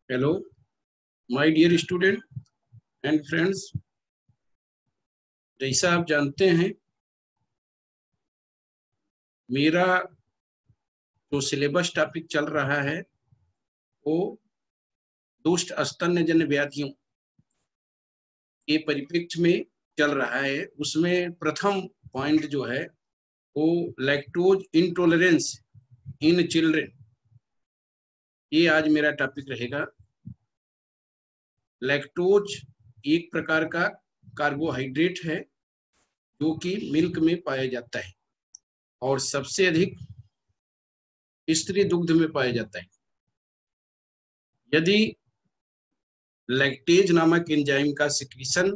Hello my dear student and friends, जैसा आप जानते हैं मेरा जो सिलेबस टॉपिक चल रहा है वो दुष्ट स्तन्यजन्य व्याधियों के परिप्रेक्ष्य में चल रहा है। उसमें प्रथम पॉइंट जो है वो लैक्टोज इंटॉलरेंस इन चिल्ड्रन, ये आज मेरा टॉपिक रहेगा। लैक्टोज एक प्रकार का कार्बोहाइड्रेट है जो कि मिल्क में पाया जाता है और सबसे अधिक स्त्री दुग्ध में पाया जाता है। यदि लैक्टेज नामक एंजाइम का सिक्रीशन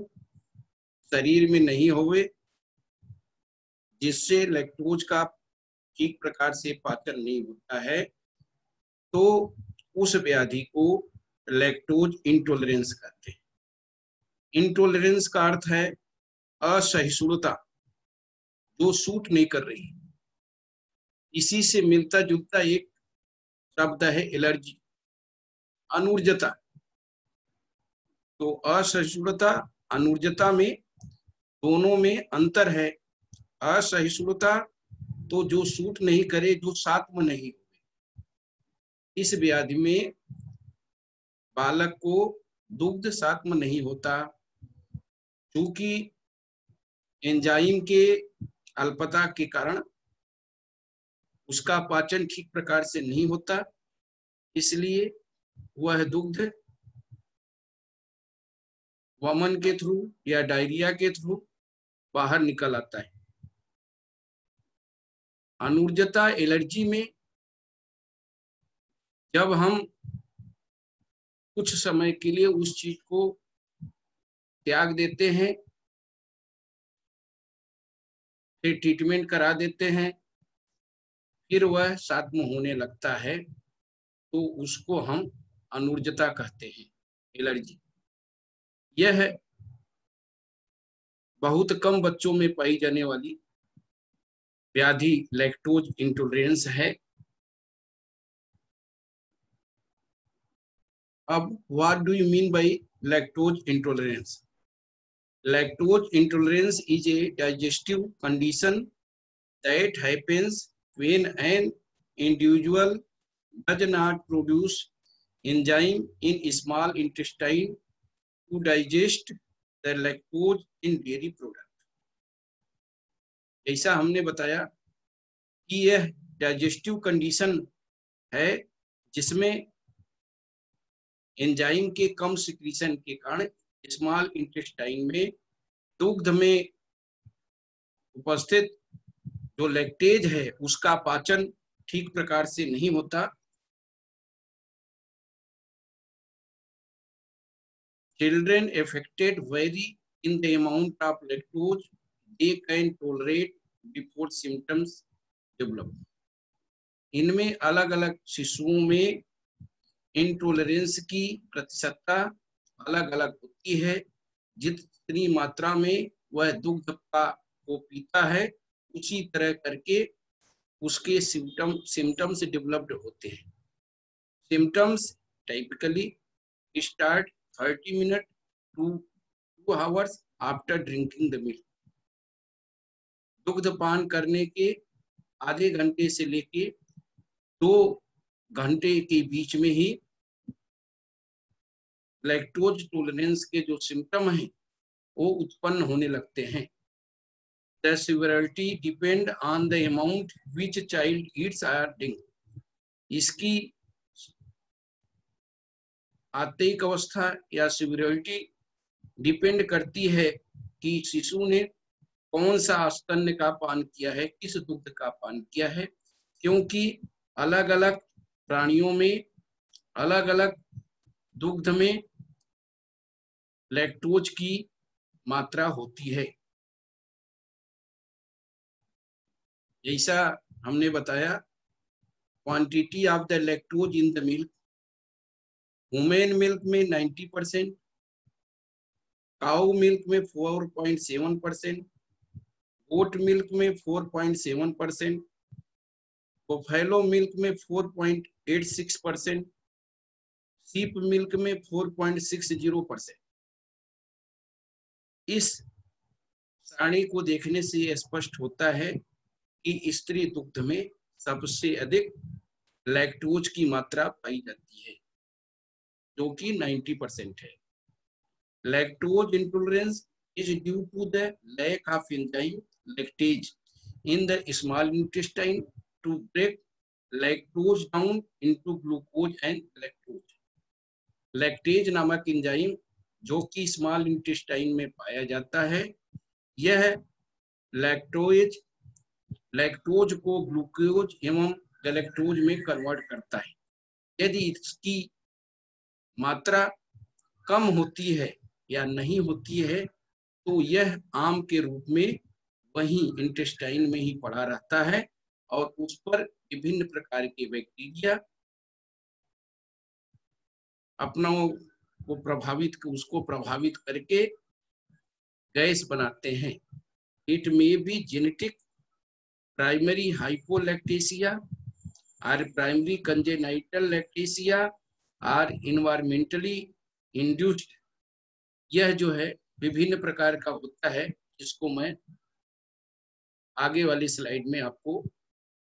शरीर में नहीं होवे, जिससे लैक्टोज का ठीक प्रकार से पाचन नहीं होता है, तो उस व्याधि को लैक्टोज इंटॉलरेंस कहते हैं। इंटॉलरेंस का अर्थ है असहिष्णुता, जो सूट नहीं कर रही। इसी से मिलता जुलता एक शब्द है एलर्जी, अनुर्जता। तो असहिष्णुता अनुर्जता में दोनों में अंतर है। असहिष्णुता तो जो सूट नहीं करे, जो सात्म नहीं हो। इस व्याधि में बालक को दुग्ध सात्म नहीं होता, क्योंकि एंजाइम के अल्पता के कारण उसका पाचन ठीक प्रकार से नहीं होता, इसलिए वह दुग्ध वमन के थ्रू या डायरिया के थ्रू बाहर निकल आता है। अनुर्जता एलर्जी में जब हम कुछ समय के लिए उस चीज को त्याग देते हैं, फिर ट्रीटमेंट करा देते हैं, फिर वह सात्म होने लगता है, तो उसको हम अनुर्जता कहते हैं, एलर्जी। यह बहुत कम बच्चों में पाई जाने वाली व्याधि लैक्टोज इंटॉलरेंस है। अब what do you mean by lactose intolerance? Lactose intolerance is a digestive condition that happens when an individual does not produce enzyme in small intestine to digest the lactose in dairy product। जैसा हमने बताया कि यह digestive condition है जिसमें enzyme के कम secretion के कारण स्मॉल इंटेस्टाइन में दुग्ध में उपस्थित जो लैक्टेज है उसका पाचन ठीक प्रकार से नहीं होता। Children affected vary in the amount of lactose they can tolerate before symptoms develop। इनमें अलग अलग शिशुओं में इंटॉलरेंस की प्रतिशतता अलग अलग होती है। जितनी मात्रा में वह दुग्ध को पीता है, उसी तरह करके उसके सिम्टम्स डेवलप्ड होते हैं। Symptoms typically start 30 minute to 2 hours after drinking the milk। दुग्ध पान करने के आधे घंटे से लेके 2 घंटे के बीच में ही लैक्टोज टॉलरेंस के जो सिम्टम हैं वो उत्पन्न होने लगते हैं। The severity depend on the amount which child eats or drink। इसकी आत्तिक अवस्था या सिवियरिटी डिपेंड करती है कि शिशु ने कौन सा स्तन्य का पान किया है, किस दुग्ध का पान किया है, क्योंकि अलग अलग प्राणियों में अलग अलग दुग्ध में लैक्टोज की मात्रा होती है। जैसा हमने बताया, quantity of the lactose in the milk, human milk में 90%, काऊ मिल्क में 4.7%, गोट मिल्क में 4.7%, बुफेलो मिल्क में 4.86%, शीप मिल्क में 4.60%। इस सारणी को देखने से यह स्पष्ट होता है कि स्त्री दुग्ध में सबसे अधिक लैक्टोज की मात्रा पाई जाती है, जो कि 90% है। Lactose intolerance is due to the lack of enzyme lactase in the small intestine to break lactose down into glucose and lactose. Lactase नामक एंजाइम जो कि स्मॉल इंटेस्टाइन में पाया जाता है, यह लैक्टोज को ग्लूकोज एवं गैलेक्टोज में कन्वर्ट करता है। यदि इसकी मात्रा कम होती है या नहीं होती है तो यह आम के रूप में वहीं इंटेस्टाइन में ही पड़ा रहता है और उस पर विभिन्न प्रकार के बैक्टीरिया उसको प्रभावित करके गैस बनाते हैं। It may be genetic primary hypolactasia और प्राइमरी कंजेनाइटल लैक्टेसिया और इन्वायरमेंटली इंड्यूस्ड। यह जो है विभिन्न प्रकार का होता है, जिसको मैं आगे वाली स्लाइड में आपको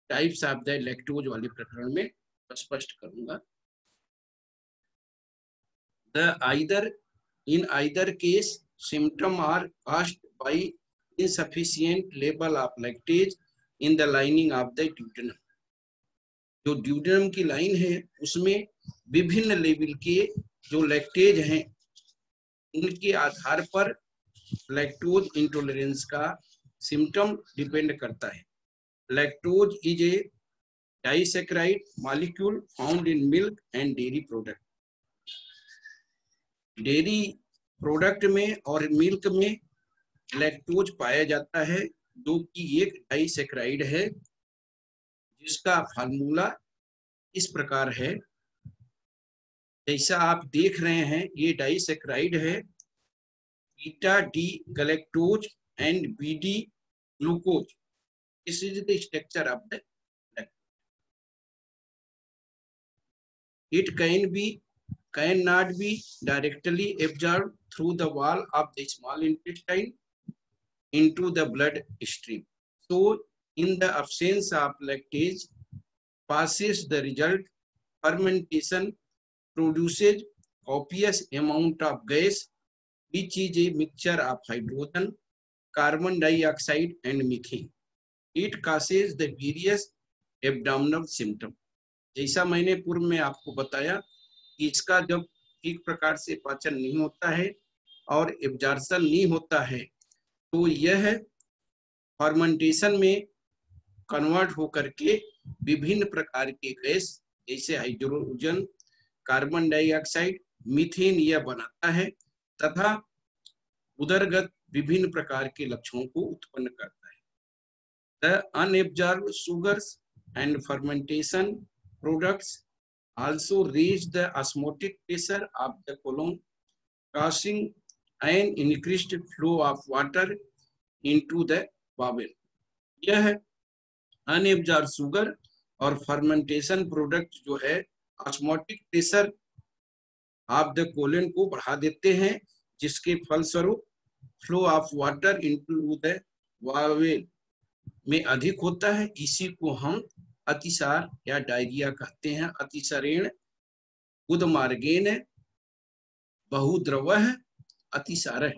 टाइप्स ऑफ द लैक्टोज वाले प्रकरण में स्पष्ट करूंगा। In either case, symptoms are caused by insufficient level of lactase in the lining of the duodenum. जो ड्यूडेनम की लाइन है उसमें विभिन्न लेवल के जो लैक्टेज हैं, उनके आधार पर लैक्टोज इंटॉलरेंस का सिम्टम डिपेंड करता है। Lactose is a disaccharide molecule found in milk and dairy product. Dairy product में और मिल्क में लैक्टोज पाया जाता है, जो कि एक डाइसैकेराइड है, जिसका फार्मूला इस प्रकार है। जैसा आप देख रहे हैं, ये डाइसैकेराइड है, beta D galactose and BD glucose. This is the structure of the lactose. It cannot be directly absorbed through the wall of the small intestine into the blood stream. So, in the absence of lactase, passes the result fermentation produces copious amount of gas, which is a mixture of hydrogen, carbon dioxide, and methane. It causes the various abdominal symptoms. जैसा मैंने पूर्व में आपको बताया, इसका जब ठीक प्रकार से पाचन नहीं होता है और एब्जॉर्प्शन नहीं होता है, तो यह फर्मेंटेशन में कन्वर्ट होकर के विभिन्न प्रकार के गैस जैसे हाइड्रोजन, कार्बन डाइऑक्साइड, मीथेन यह बनाता है तथा उदरगत विभिन्न प्रकार के लक्षणों को उत्पन्न करता है। The unabsorbed sugars and fermentation products also raise the osmotic pressure of the colon, causing an increased flow of water into the bowel. यह अनएब्जॉर्ब्ड शुगर और फर्मेंटेशन प्रोडक्ट जो है osmotic pressure of the colon को बढ़ा देते हैं, जिसके फलस्वरूप flow of water into the bowel में अधिक होता है। इसी को हम अतिसार या डायरिया कहते हैं। अतिसरेण गुदमार्गेण बहुद्रवः अतिसारः।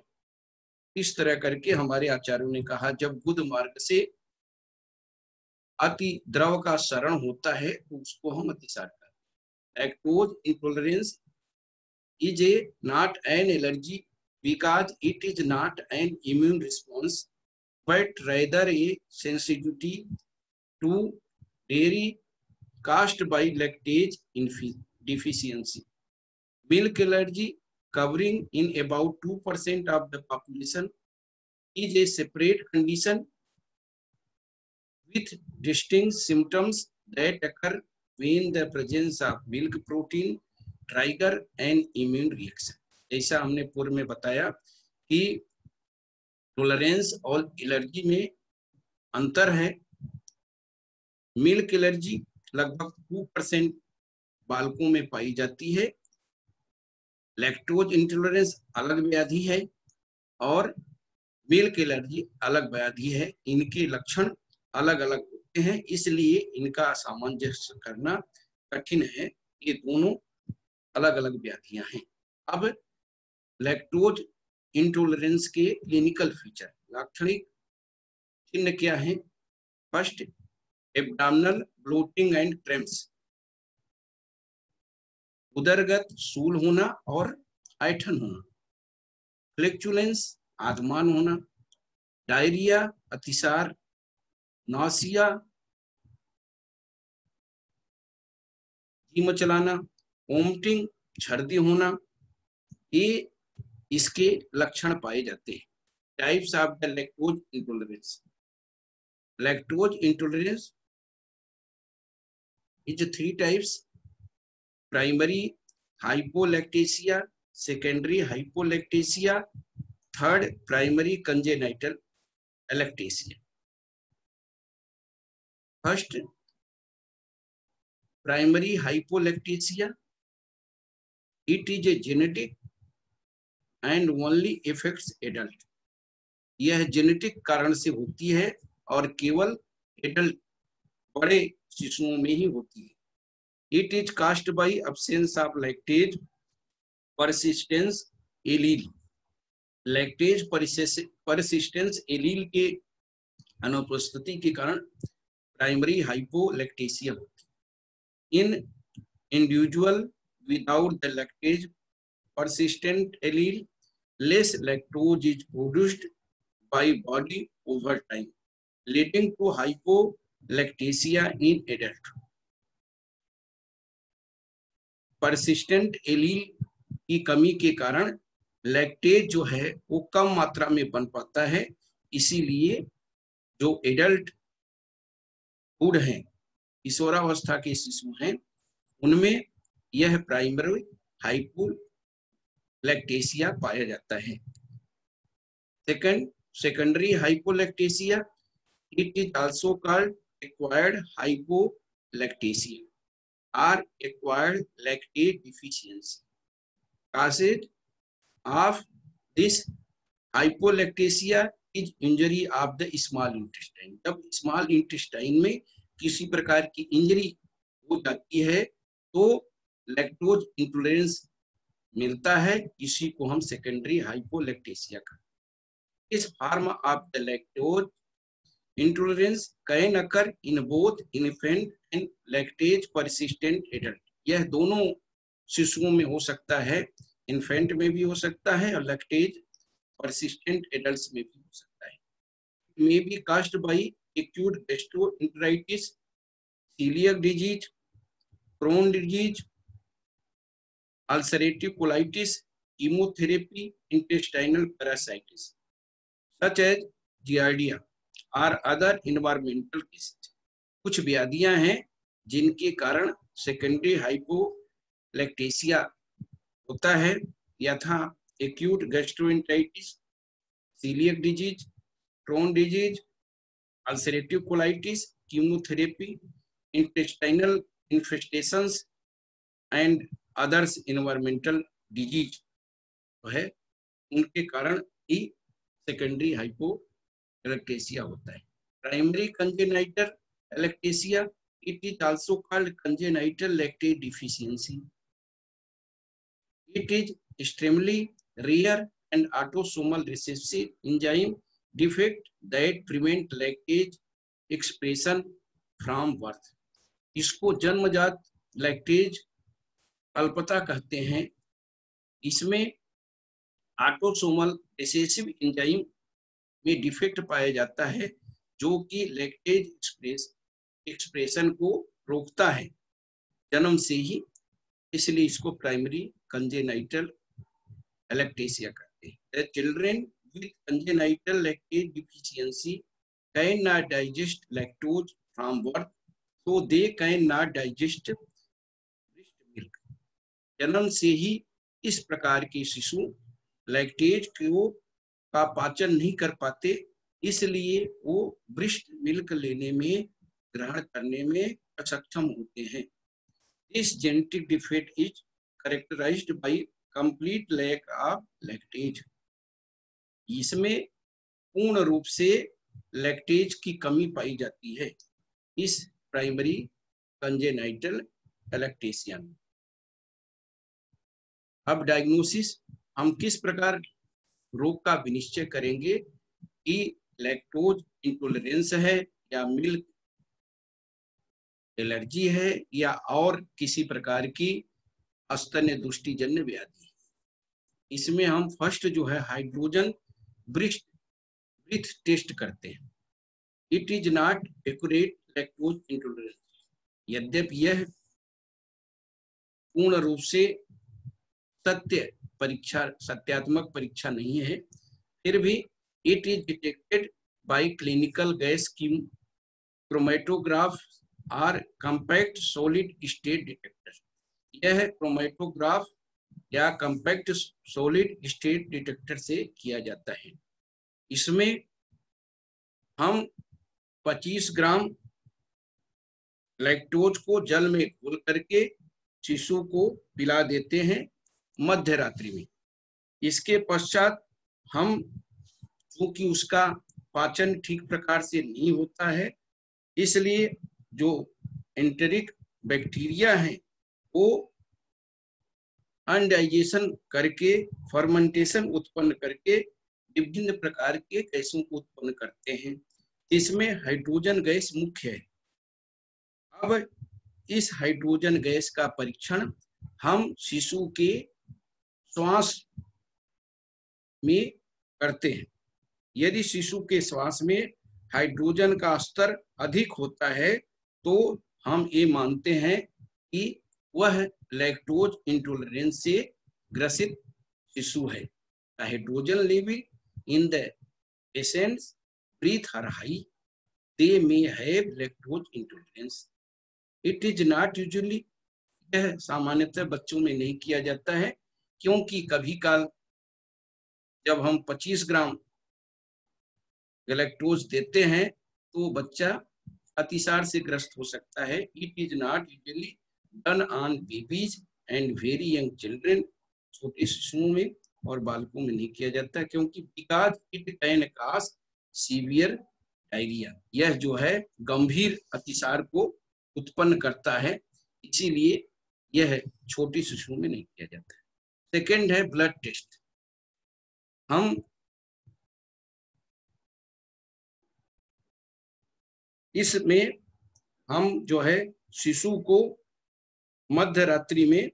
इस तरह करके हमारे आचार्यों ने कहा, जब गुद मार्ग से अति द्रव का सरण होता है तो उसको हम अतिसार कहते हैं। Lactose intolerance is not an allergy because it is not an immune response, but rather a sensitivity to dairy caused by lactase deficiency. Milk allergy, covering in about 2% of the population, is a separate condition with distinct symptoms that occur when the presence of milk protein ट्राइगर and immune reaction. जैसा हमने पूर्व में बताया कि tolerance और allergy में अंतर है। मिल्क एलर्जी लगभग 2% बालकों में पाई जाती है, लैक्टोज इंटॉलरेंस अलग व्याधि है और मिल्क एलर्जी अलग व्याधि है। इनके लक्षण अलग अलग होते हैं, इसलिए इनका सामंजस्य करना कठिन है। ये दोनों अलग अलग व्याधियां हैं। अब लैक्टोज इंटॉलरेंस के क्लिनिकल फीचर, लाक्षणिक चिन्ह क्या है? First, abdominal bloating and cramps, उदरगत शूल होना और ऐंठन होना, फ्लैक्चुलेंस आधमान होना, डायरिया अतिसार, नासिया जी मचलाना, वोमिटिंग छर्दी होना, ये इसके लक्षण पाए जाते हैं। Types of the lactose intolerance. Lactose intolerance is 3 types: primary hypolactasia, secondary hypolactasia, third primary congenital lactasia. First, primary hypolactasia, it is a genetic and only affects adult. यह जेनेटिक कारण से होती है और केवल एडल्ट बड़े शिशुओं में ही होती है। It is caused by absence of lactase persistence allele. Lactase persistence allele के अनुपस्थिति के कारण प्राइमरी हाइपोलैक्टेसिया होती है। In individual without the lactase persistent allele, less lactose is produced by body over time, leading to hypolactasia in adult. Persistent allele की कमी के कारण लैक्टेज जो है वो कम मात्रा में बन पाता है, इसीलिए जो एडल्ट फूड हैं, किशोरावस्था के शिशु हैं, उनमें यह प्राइमरी हाइपोलैक्टेसिया पाया जाता है। Second, secondary hypolactasia, it is also called acquired hypolactasia और acquired lactase deficiency. Causes of this hypolactasia is injury of the small intestine. जब स्मॉल इंटेस्टाइन में किसी प्रकार की इंजरी हो जाती है तो लैक्टोज इंटॉलरेंस मिलता है, इसी को हम सेकेंडरी हाइपोलैक्टेसिया कहते हैं। This form of the lactose intolerance can occur in both infant and lactate persistent adult. यह दोनों शिशुओं में हो सकता है, इन्फेंट में भी हो सकता है और लैक्टेज persistent adults में भी हो सकता है। It may be caused by acute gastroenteritis, celiac disease, Crohn's disease, ulcerative colitis, chemotherapy, intestinal parasitis, such as giardia or other environmental cases. कुछ व्याधियां हैं जिनके कारण सेकेंडरी हाइपोलैक्टेसिया होता है, यथा acute gastroenteritis, coeliac disease, Crohn disease, ulcerative colitis, chemotherapy, intestinal infestations and others environmental disease है, उनके कारण ही सेकेंडरी हाइपोलैक्टेसिया होता है। Primary congenital lactasia, it is also called congenital lactase deficiency. It is extremely rare and autosomal recessive enzyme defect that prevent lactase expression from birth. इसको जन्मजात lactase अल्पता कहते हैं। इसमें ऑटोसोमल रिसेसिव एंजाइम में defect पाया जाता है जो कि लैक्टेज एक्सप्रेशन को रोकता है जन्म से ही, इसलिए इसको प्राइमरी कंजेनाइटल लैक्टेसिया कहते हैं। The children with congenital lactate deficiency cannot digest lactose from birth, so they cannot digest breast milk. जन्म से ही इस प्रकार के शिशु लैक्टेज को का पाचन नहीं कर पाते, इसलिए वो ब्रेस्ट मिल्क लेने में, ग्रहण करने में असक्षम होते हैं। This genetic defect is characterized by complete lack of lactase, इसमें पूर्ण रूप से लैक्टेज की कमी पाई जाती है इस प्राइमरी कंजेनाइटल एलेक्टेशिया में। अब डायग्नोसिस, हम किस प्रकार रोग का विनिश्चय करेंगे कि लैक्टोज इंटॉलरेंस है या मिल्क एलर्जी है या और किसी प्रकार की स्तन्य दुष्टिजन्य व्याधि। इसमें हम फर्स्ट जो है हाइड्रोजन ब्रीथ टेस्ट करते हैं। It is not accurate lactose intolerance, यद्यपि यह पूर्ण रूप से सत्यात्मक परीक्षा नहीं है, फिर भी it is detected by clinical gas chromatograph और कॉम्पैक्ट सॉलिड स्टेट डिटेक्टर। यह क्रोमेटोग्राफ या कॉम्पैक्ट सॉलिड स्टेट डिटेक्टर से किया जाता है। इसमें हम 25 ग्राम लैक्टोज को जल में घोल करके शिशु को पिला देते हैं मध्य रात्रि में। इसके पश्चात हम, चूंकि उसका पाचन ठीक प्रकार से नहीं होता है, इसलिए जो एंटेरिक बैक्टीरिया है वो अनडाइजेशन करके फर्मेंटेशन उत्पन्न करके विभिन्न प्रकार के गैसों को उत्पन्न करते हैं। इसमें हाइड्रोजन गैस मुख्य है। अब इस हाइड्रोजन गैस का परीक्षण हम शिशु के श्वास में करते हैं। यदि शिशु के श्वास में हाइड्रोजन का स्तर अधिक होता है तो हम ये मानते हैं कि वह लैक्टोज इंटॉलरेंस से ग्रसित शिशु है। Hydrogen level in the patients breath are high, they may have lactose intolerance. It is not usually, यह सामान्यतः बच्चों में नहीं किया जाता है, क्योंकि कभी काल जब हम 25 ग्राम लैक्टोज देते हैं तो बच्चा अतिसार से ग्रस्त हो सकता है। It is not usually done on babies and very young children, छोटे शिशुओं में और बालकों में नहीं किया जाता, क्योंकि because it can cause severe diarrhoea, यह जो है गंभीर अतिसार को उत्पन्न करता है, इसीलिए यह छोटी शिशुओं में नहीं किया जाता है। सेकेंड है ब्लड टेस्ट। हम इसमें हम जो है शिशु को मध्य रात्रि में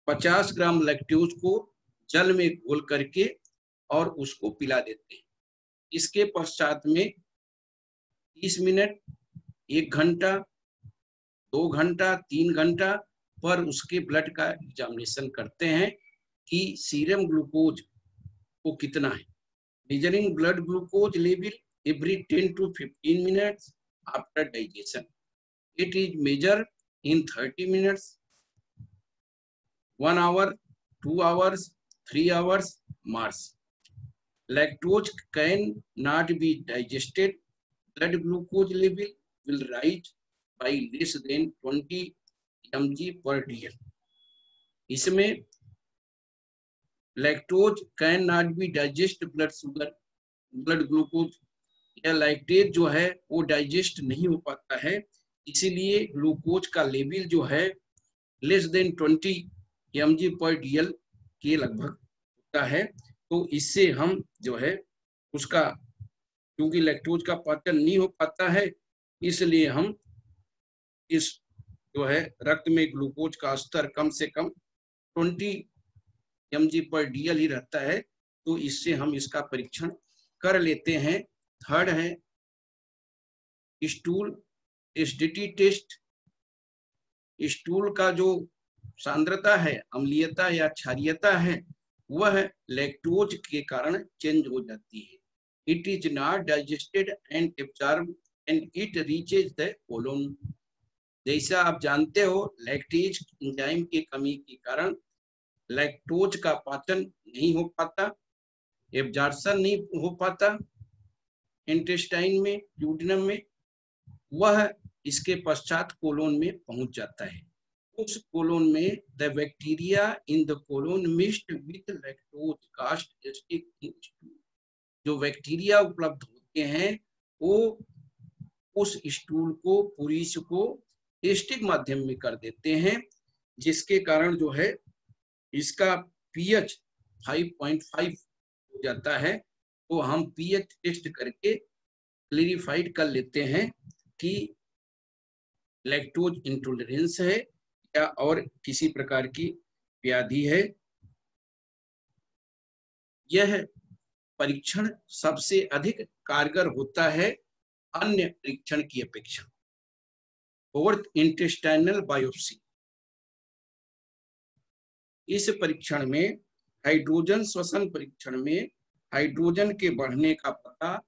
50 ग्राम लैक्टोज को जल में घोल करके और उसको पिला देते हैं। इसके पश्चात में 30 मिनट, 1 घंटा, 2 घंटा, 3 घंटा पर उसके ब्लड का एग्जामिनेशन करते हैं कि सीरम ग्लूकोज को कितना है। Measuring blood glucose level every 10 to 15 minutes after digestion. It is measured in 30 minutes, 1 hour, 2 hours, 3 hours mass. Lactose can not be digested. Blood glucose level will rise by less than 20 mg per dl. इसमें lactose can not be digest blood sugar, blood glucose, या lactase जो है वो digest नहीं हो पाता है, इसीलिए ग्लूकोज का लेवल जो है लेस देन 20 mg पर dl के लगभग होता है। तो इससे हम जो है उसका, क्योंकि लैक्टोज का पाचन नहीं हो पाता है, इसलिए हम इस जो है रक्त में ग्लूकोज का स्तर कम से कम 20 mg पर dl ही रहता है, तो इससे हम इसका परीक्षण कर लेते हैं। थर्ड है स्टूल एसिडिटी टेस्ट। स्टूल का जो सांद्रता है, अम्लीयता या क्षारीयता है, वह लैक्टोज के कारण चेंज हो जाती है। It is not digested and absorb and it reaches the colon. जैसा आप जानते हो, लैक्टेज एंजाइम की कमी के कारण लैक्टोज का पाचन नहीं हो पाता, एब्जॉर्प्शन नहीं हो पाता इंटेस्टाइन में, ड्यूडेनम में, वह इसके पश्चात कोलोन में पहुंच जाता है उस कोलोन में the bacteria in the colon mixed with lactose cast stick in stool. जो बैक्टीरिया उपलब्ध होते हैं वो उस स्टूल को, पुरीस को एस्टिक माध्यम में कर देते हैं, जिसके कारण जो है इसका पीएच 5.5 हो जाता है। तो हम पीएच टेस्ट करके क्लेरिफाइड कर लेते हैं कि लैक्टोज इंटॉलरेंस है या और किसी प्रकार की व्याधि है। यह परीक्षण सबसे अधिक कारगर होता है अन्य परीक्षण की अपेक्षा। Fourth, intestinal biopsy. इस परीक्षण में हाइड्रोजन श्वसन परीक्षण में हाइड्रोजन के बढ़ने का पता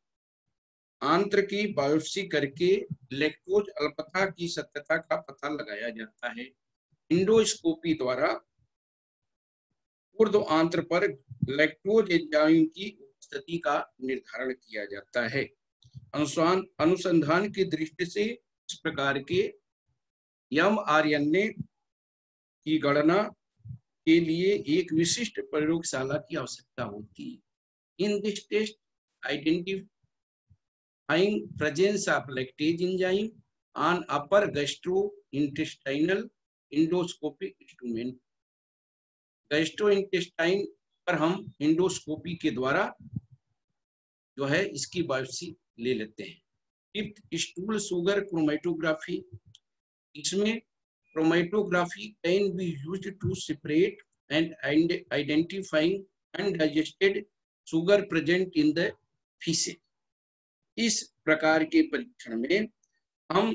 आंत्र की बायोप्सी करके लैक्टोज अल्पता की सत्यता का पता लगाया जाता है। इंडोस्कोपी द्वारा ऊर्ध्व आंत्र पर लैक्टोज एंजाइम की उपस्थिति का निर्धारण किया जाता है। अनुसंधान की दृष्टि से इस प्रकार के mRNA की गणना के लिए एक विशिष्ट प्रयोगशाला की आवश्यकता होती है। In this test identifying presence of lactase enzyme on upper gastrointestinal endoscopic instrument. Gastrointestine पर हम इंडोस्कोपी के द्वारा जो है इसकी बायोप्सी ले लेते हैं। Fifth, stool sugar chromatography. इसमें chromatography can be used to separate and identifying undigested sugar present in the faeces. इस प्रकार के परीक्षण में हम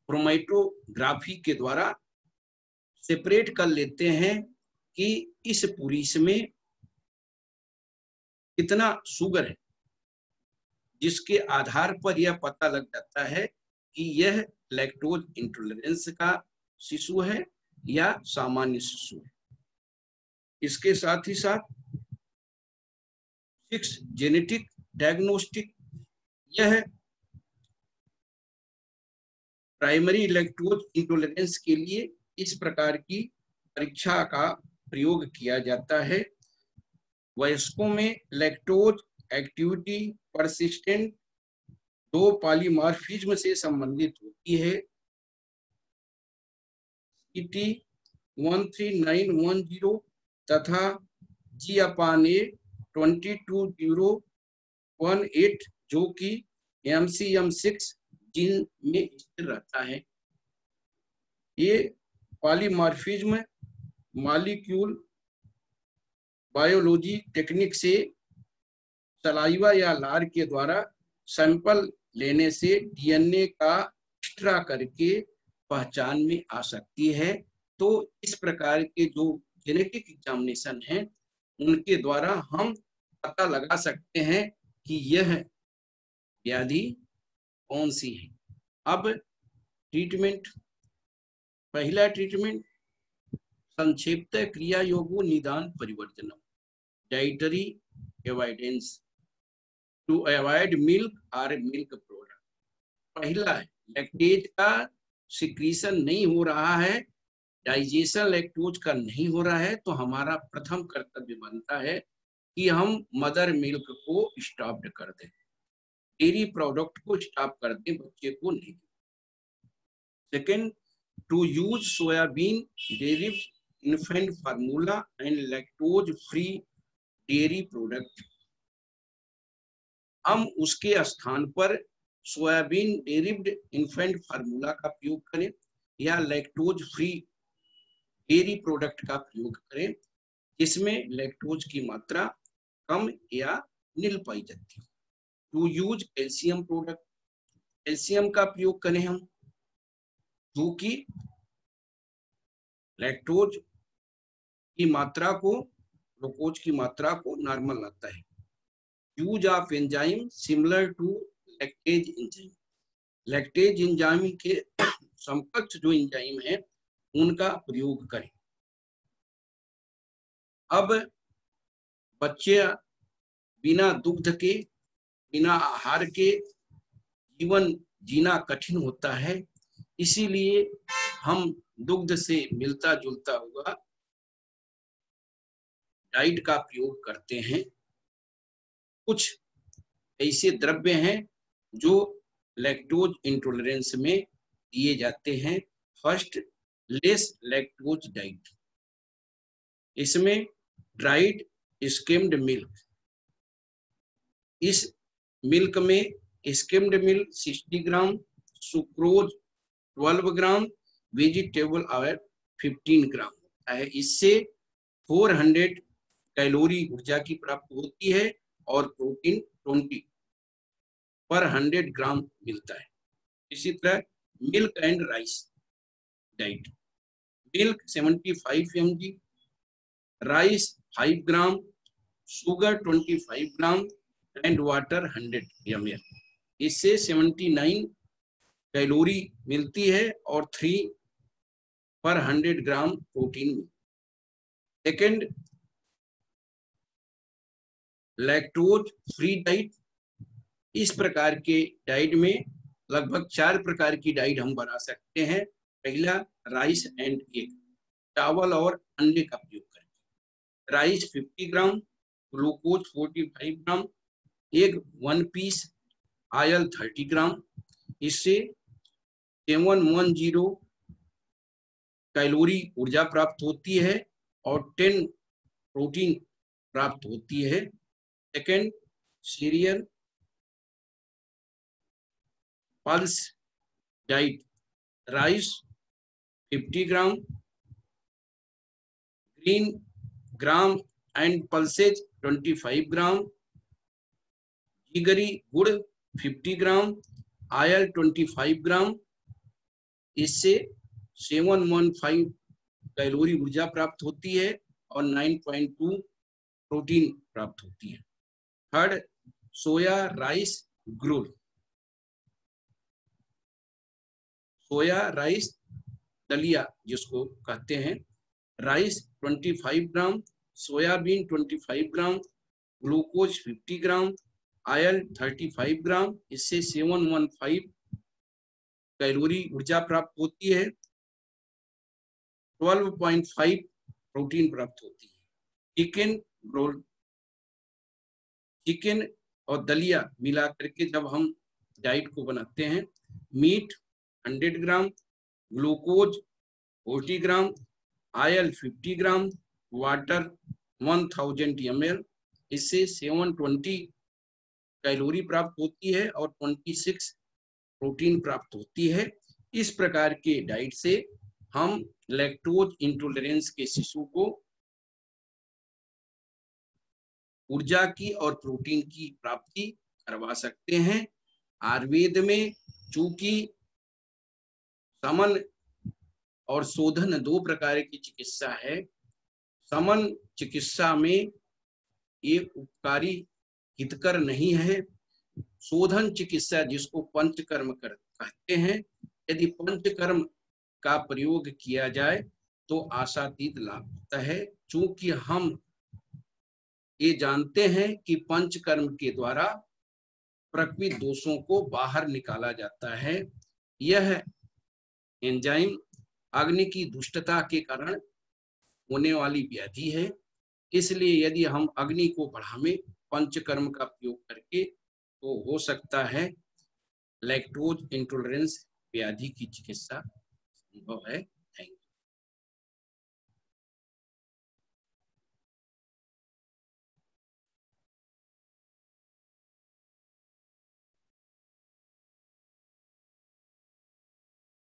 क्रोमेटोग्राफी के द्वारा सेपरेट कर लेते हैं कि इस पुरीस में कितना शुगर है, जिसके आधार पर यह पता लग जाता है कि यह लैक्टोज इंटॉलरेंस का शिशु है या सामान्य शिशु है। इसके साथ ही साथ 6, जेनेटिक डायग्नोस्टिक। यह प्राइमरी लैक्टोज इंटॉलरेंस के लिए इस प्रकार की परीक्षा का प्रयोग किया जाता है। वयस्कों में लैक्टोज एक्टिविटी परसिस्टेंट 2 पॉलीमॉर्फिज्म से संबंधित होती है। CT 13910 तथा G/A 22018 जो कि MCM6 जीन में स्थिर रहता है। ये पॉलीमॉर्फिज्म मॉलिक्यूल बायोलॉजी टेक्निक से सलाइवा या लार के द्वारा सैंपल लेने से DNA का एक्स्ट्रा करके पहचान में आ सकती है। तो इस प्रकार के जो जेनेटिक एग्जामिनेशन है उनके द्वारा हम पता लगा सकते हैं कि यह व्याधि कौन सी है। अब ट्रीटमेंट। पहला ट्रीटमेंट संक्षिप्त क्रिया योगो निदान परिवर्तनम, dietary avoidance to avoid milk और मिल्क प्रोडक्ट। पहला है लैक्टेज का सिक्रीशन नहीं हो रहा है, डाइजेशन लैक्टोज का नहीं हो रहा है, तो हमारा प्रथम कर्तव्य बनता है कि हम मदर मिल्क को स्टॉप कर दें, डेयरी प्रोडक्ट को स्टॉप कर दें, बच्चे को नहीं। Second, to use soybean derived infant formula and lactose free dairy product. हम उसके स्थान पर सोयाबीन डेरिव्ड इन्फेंट फार्मूला का प्रयोग करें या लैक्टोज फ्री डेयरी प्रोडक्ट का प्रयोग करें, जिसमें लैक्टोज की मात्रा कम या नील पाई जाती है। To use calcium product, calcium का प्रयोग करें हम, जो कि लैक्टोज की मात्रा को, ग्लूकोज की मात्रा को नॉर्मल लाता है। Use of enzyme similar to lactase enzyme, lactase enzyme के समकक्ष जो एंजाइम है उनका प्रयोग करें। अब बच्चे बिना दुग्ध के, बिना आहार के जीवन जीना कठिन होता है, इसीलिए हम दुग्ध से मिलता जुलता हुआ डाइट का प्रयोग करते हैं। कुछ ऐसे द्रव्य हैं जो लैक्टोज इंटॉलरेंस में दिए जाते हैं। First, less lactose diet. इसमें ड्राइड स्किम्ड मिल्क, इस मिल्क में स्किम्ड मिल्क 60 ग्राम, सुक्रोज 12 ग्राम, वेजिटेबल ऑयल 15 ग्राम होता है। इससे 400 कैलोरी ऊर्जा की प्राप्ति होती है और प्रोटीन 20 पर 100 ग्राम मिलता है। इसी तरह milk and rice diet. Milk 75 mg, rice 5 gram, sugar 25 gram and water 100 ml। इससे 79 कैलोरी मिलती है और 3 पर 100 gram protein. Second, lactose free diet. इस प्रकार के डाइट में लगभग 4 प्रकार की डाइट हम बना सकते हैं। पहला, राइस एंड एग, चावल और अंडे का प्रयोग करके। राइस 50 ग्राम, ग्लूकोज 45 ग्राम, एग 1 पीस, ऑयल 30 ग्राम। इससे 710 कैलोरी ऊर्जा प्राप्त होती है और 10 प्रोटीन प्राप्त होती है। Second, serial pulse diet. Rice 50 gram, green gram and pulses 25 ग्राम, जिगरी गुड़ 50 ग्राम, ऑयल 25 ग्राम। इससे 715 कैलोरी ऊर्जा प्राप्त होती है और 9.2 प्रोटीन प्राप्त होती है। थर्ड, सोया राइस ग्रोल। सोया राइस दलिया जिसको कहते हैं। राइस 25 ग्राम, सोयाबीन 25 ग्राम, ग्लूकोज 50 ग्राम, ऑयल 35 ग्राम। इससे 715 कैलोरी ऊर्जा प्राप्त होती है, 12.5 प्रोटीन प्राप्त होती है। चिकन रोल, चिकन और दलिया मिला करके जब हम डाइट को बनाते हैं, मीट 100 ग्राम, ग्लूकोज 40 ग्राम, ऑयल 50 ग्राम, वाटर 1000 ml। इससे 720 कैलोरी प्राप्त होती है और 26 प्रोटीन प्राप्त होती है। इस प्रकार के डाइट से हम लैक्टोज इंटॉलरेंस के शिशु को ऊर्जा की और प्रोटीन की प्राप्ति करवा सकते हैं। आयुर्वेद में चूंकि समन और शोधन 2 प्रकार की चिकित्सा है, समन चिकित्सा में एक उपकारी हितकर नहीं है। शोधन चिकित्सा जिसको पंचकर्म कहते हैं, यदि पंचकर्म का प्रयोग किया जाए तो आशातीत लाभ होता है। चूंकि हम ये जानते हैं कि पंचकर्म के द्वारा प्रकृति दोषों को बाहर निकाला जाता है। यह एंजाइम अग्नि की दुष्टता के कारण होने वाली व्याधि है। इसलिए यदि हम अग्नि को बढ़ावें पंचकर्म का प्रयोग करके, तो हो सकता है लैक्टोज इंटॉलरेंस व्याधि की चिकित्सा संभव है।